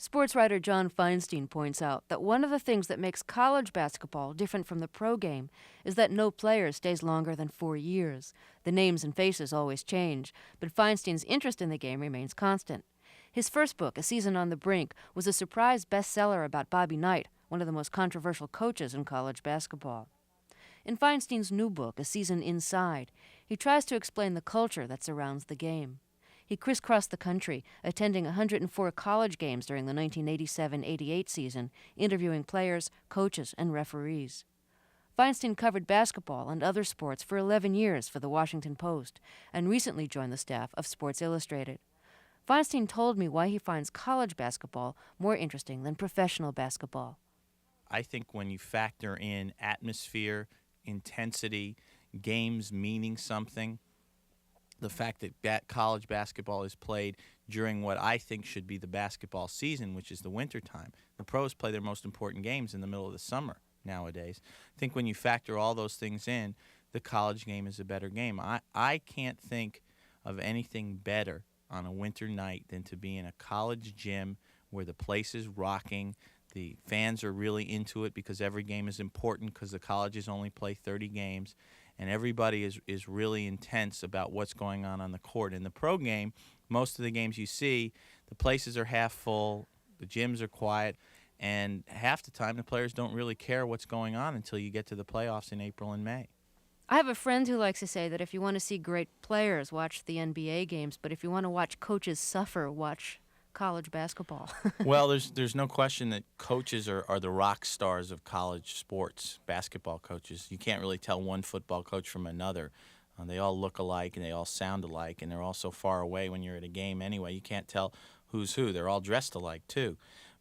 Sportswriter John Feinstein points out that one of the things that makes college basketball different from the pro game is that no player stays longer than 4 years. The names and faces always change, but Feinstein's interest in the game remains constant. His first book, A Season on the Brink, was a surprise bestseller about Bobby Knight, one of the most controversial coaches in college basketball. In Feinstein's new book, A Season Inside, he tries to explain the culture that surrounds the game. He crisscrossed the country, attending 104 college games during the 1987-88 season, interviewing players, coaches, and referees. Feinstein covered basketball and other sports for 11 years for The Washington Post, and recently joined the staff of Sports Illustrated. Feinstein told me why he finds college basketball more interesting than professional basketball. I think when you factor in atmosphere, intensity, games meaning something, the fact that college basketball is played during what I think should be the basketball season, which is the wintertime. The pros play their most important games in the middle of the summer nowadays. I think when you factor all those things in, the college game is a better game. I can't think of anything better on a winter night than to be in a college gym where the place is rocking. The fans are really into it because every game is important because the colleges only play 30 games. And everybody is really intense about what's going on the court. In the pro game, most of the games you see, the places are half full, the gyms are quiet, and half the time the players don't really care what's going on until you get to the playoffs in April and May. I have a friend who likes to say that if you want to see great players, watch the NBA games, but if you want to watch coaches suffer, watch college basketball. Well, there's no question that coaches are the rock stars of college sports, basketball coaches. You can't really tell one football coach from another. They all look alike and they all sound alike, and they're all so far away when you're at a game anyway. You can't tell who's who. They're all dressed alike, too.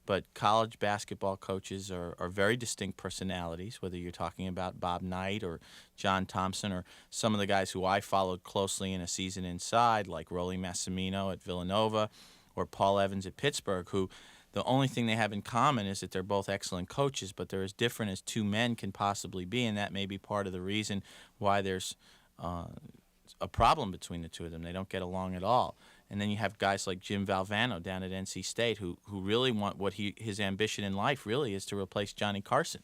But college basketball coaches are very distinct personalities, whether you're talking about Bob Knight or John Thompson or some of the guys who I followed closely in A Season Inside, like Rollie Massimino at Villanova, or Paul Evans at Pittsburgh, who the only thing they have in common is that they're both excellent coaches, but they're as different as two men can possibly be, and that may be part of the reason why there's a problem between the two of them. They don't get along at all. And then you have guys like Jim Valvano down at NC State who really want what his ambition in life really is to replace Johnny Carson.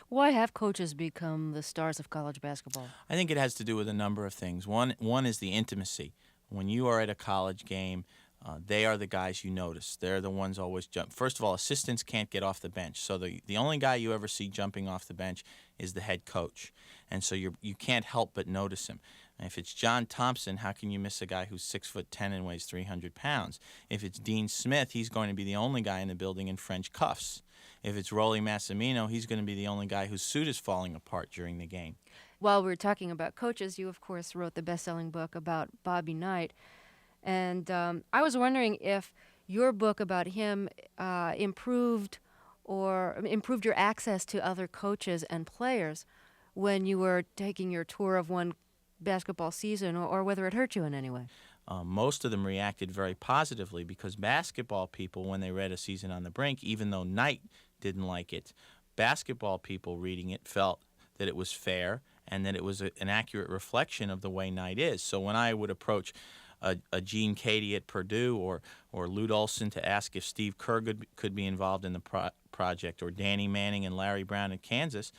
Why have coaches become the stars of college basketball? I think it has to do with a number of things. One is the intimacy. When you are at a college game, they are the guys you notice. They're the ones always jump. First of all, assistants can't get off the bench. So the only guy you ever see jumping off the bench is the head coach. And so you can't help but notice him. And if it's John Thompson, how can you miss a guy who's 6'10" and weighs 300 pounds? If it's Dean Smith, he's going to be the only guy in the building in French cuffs. If it's Rollie Massimino, he's going to be the only guy whose suit is falling apart during the game. While we were talking about coaches, you, of course, wrote the best-selling book about Bobby Knight. And I was wondering if your book about him improved your access to other coaches and players when you were taking your tour of one basketball season, or whether it hurt you in any way. Most of them reacted very positively because basketball people, when they read A Season on the Brink, even though Knight didn't like it, basketball people reading it felt that it was fair and that it was an accurate reflection of the way Knight is. So when I would approach a Gene Cady at Purdue or Lute Olson to ask if Steve Kerr could be involved in the project, or Danny Manning and Larry Brown at Kansas,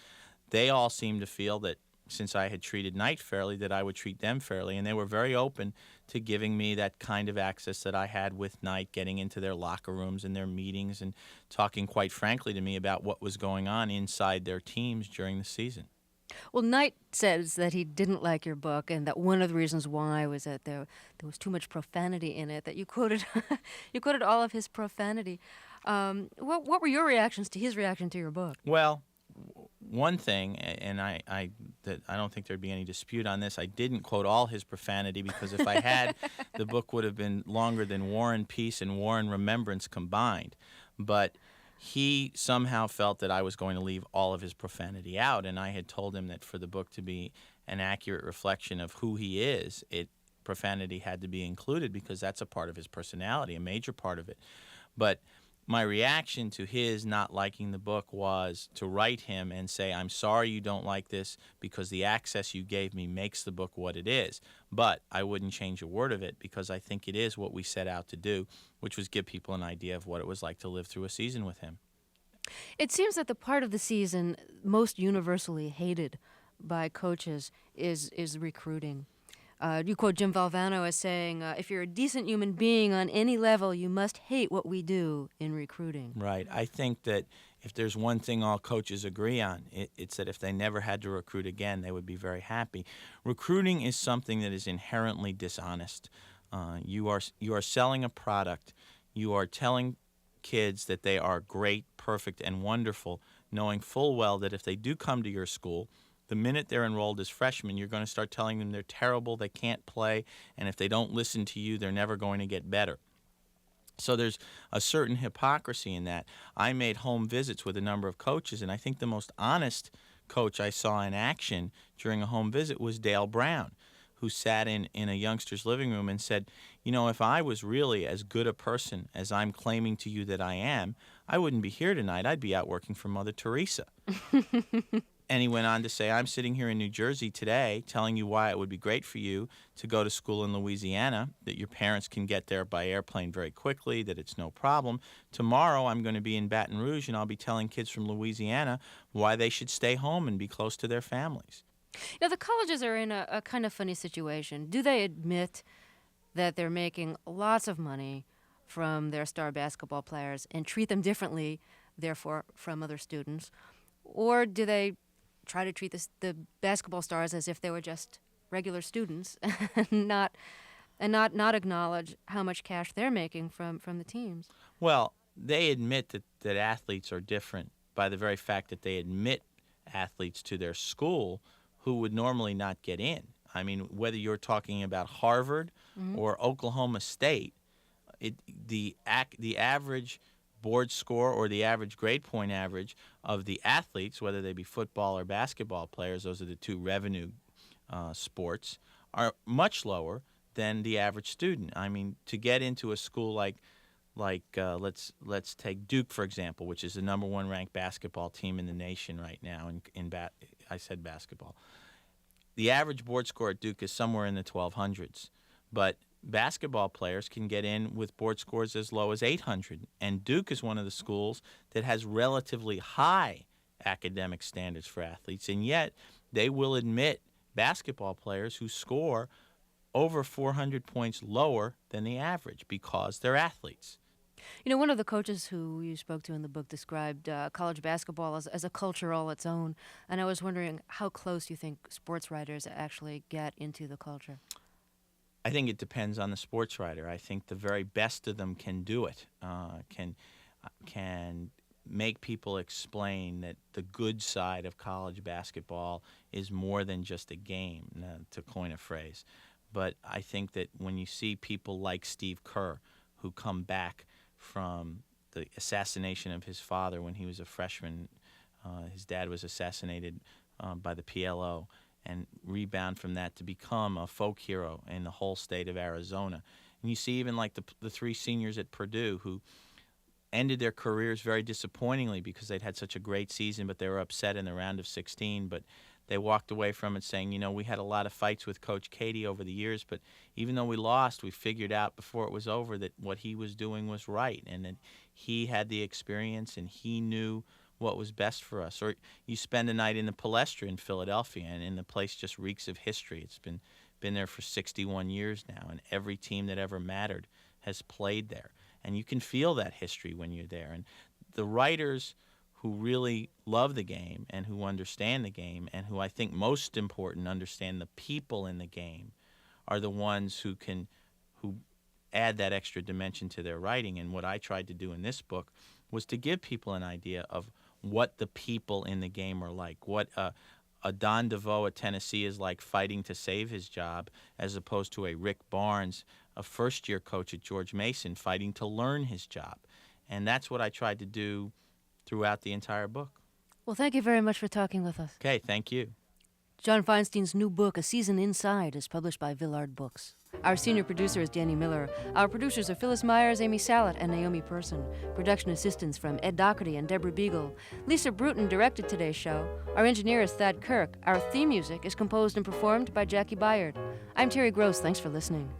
they all seemed to feel that since I had treated Knight fairly, that I would treat them fairly. And they were very open to giving me that kind of access that I had with Knight, getting into their locker rooms and their meetings and talking quite frankly to me about what was going on inside their teams during the season. Well, Knight says that he didn't like your book, and that one of the reasons why was that there was too much profanity in it. That you quoted, you quoted all of his profanity. What were your reactions to his reaction to your book? Well, one thing, and I don't think there'd be any dispute on this, I didn't quote all his profanity because if I had, the book would have been longer than War and Peace and War and Remembrance combined. But he somehow felt that I was going to leave all of his profanity out, and I had told him that for the book to be an accurate reflection of who he is, profanity had to be included because that's a part of his personality, a major part of it. But My reaction to his not liking the book was to write him and say, I'm sorry you don't like this because the access you gave me makes the book what it is. But I wouldn't change a word of it because I think it is what we set out to do, which was give people an idea of what it was like to live through a season with him. It seems that the part of the season most universally hated by coaches is recruiting. You quote Jim Valvano as saying, if you're a decent human being on any level, you must hate what we do in recruiting. Right. I think that if there's one thing all coaches agree on, it's that if they never had to recruit again, they would be very happy. Recruiting is something that is inherently dishonest. You are selling a product. You are telling kids that they are great, perfect, and wonderful, knowing full well that if they do come to your school, the minute they're enrolled as freshmen, you're going to start telling them they're terrible, they can't play, and if they don't listen to you, they're never going to get better. So there's a certain hypocrisy in that. I made home visits with a number of coaches, and I think the most honest coach I saw in action during a home visit was Dale Brown, who sat in a youngster's living room and said, you know, if I was really as good a person as I'm claiming to you that I am, I wouldn't be here tonight. I'd be out working for Mother Teresa. And he went on to say, I'm sitting here in New Jersey today telling you why it would be great for you to go to school in Louisiana, that your parents can get there by airplane very quickly, that it's no problem. Tomorrow I'm going to be in Baton Rouge, and I'll be telling kids from Louisiana why they should stay home and be close to their families. Now, the colleges are in a kind of funny situation. Do they admit that they're making lots of money from their star basketball players and treat them differently, therefore, from other students? Or do they try to treat the basketball stars as if they were just regular students and not acknowledge how much cash they're making from the teams? Well, they admit that athletes are different by the very fact that they admit athletes to their school who would normally not get in. I mean, whether you're talking about Harvard or Oklahoma State, the average board score or the average grade point average of the athletes, whether they be football or basketball players, those are the two revenue sports, are much lower than the average student. I mean, to get into a school like let's take Duke, for example, which is the number one ranked basketball team in the nation right now. I said basketball. The average board score at Duke is somewhere in the 1200s, but basketball players can get in with board scores as low as 800, and Duke is one of the schools that has relatively high academic standards for athletes, and yet they will admit basketball players who score over 400 points lower than the average because they're athletes. You know, one of the coaches who you spoke to in the book described college basketball as a culture all its own, and I was wondering how close you think sports writers actually get into the culture. I think it depends on the sports writer. I think the very best of them can do it, can make people explain that the good side of college basketball is more than just a game, to coin a phrase. But I think that when you see people like Steve Kerr, who come back from the assassination of his father when he was a freshman, his dad was assassinated by the PLO, and rebound from that to become a folk hero in the whole state of Arizona. And you see even like the three seniors at Purdue who ended their careers very disappointingly because they'd had such a great season, but they were upset in the round of 16. But they walked away from it saying, you know, we had a lot of fights with Coach Katie over the years, but even though we lost, we figured out before it was over that what he was doing was right and that he had the experience and he knew what was best for us. Or you spend a night in the Palestra in Philadelphia, and the place just reeks of history. It's been there for 61 years now, and every team that ever mattered has played there. And you can feel that history when you're there. And the writers who really love the game and who understand the game and who I think most important understand the people in the game are the ones who add that extra dimension to their writing. And what I tried to do in this book was to give people an idea of what the people in the game are like, what a Don DeVoe at Tennessee is like fighting to save his job, as opposed to a Rick Barnes, a first-year coach at George Mason, fighting to learn his job. And that's what I tried to do throughout the entire book. Well, thank you very much for talking with us. Okay, thank you. John Feinstein's new book, A Season Inside, is published by Villard Books. Our senior producer is Danny Miller. Our producers are Phyllis Myers, Amy Sallet, and Naomi Person. Production assistance from Ed Doherty and Deborah Beagle. Lisa Bruton directed today's show. Our engineer is Thad Kirk. Our theme music is composed and performed by Jackie Byard. I'm Terry Gross. Thanks for listening.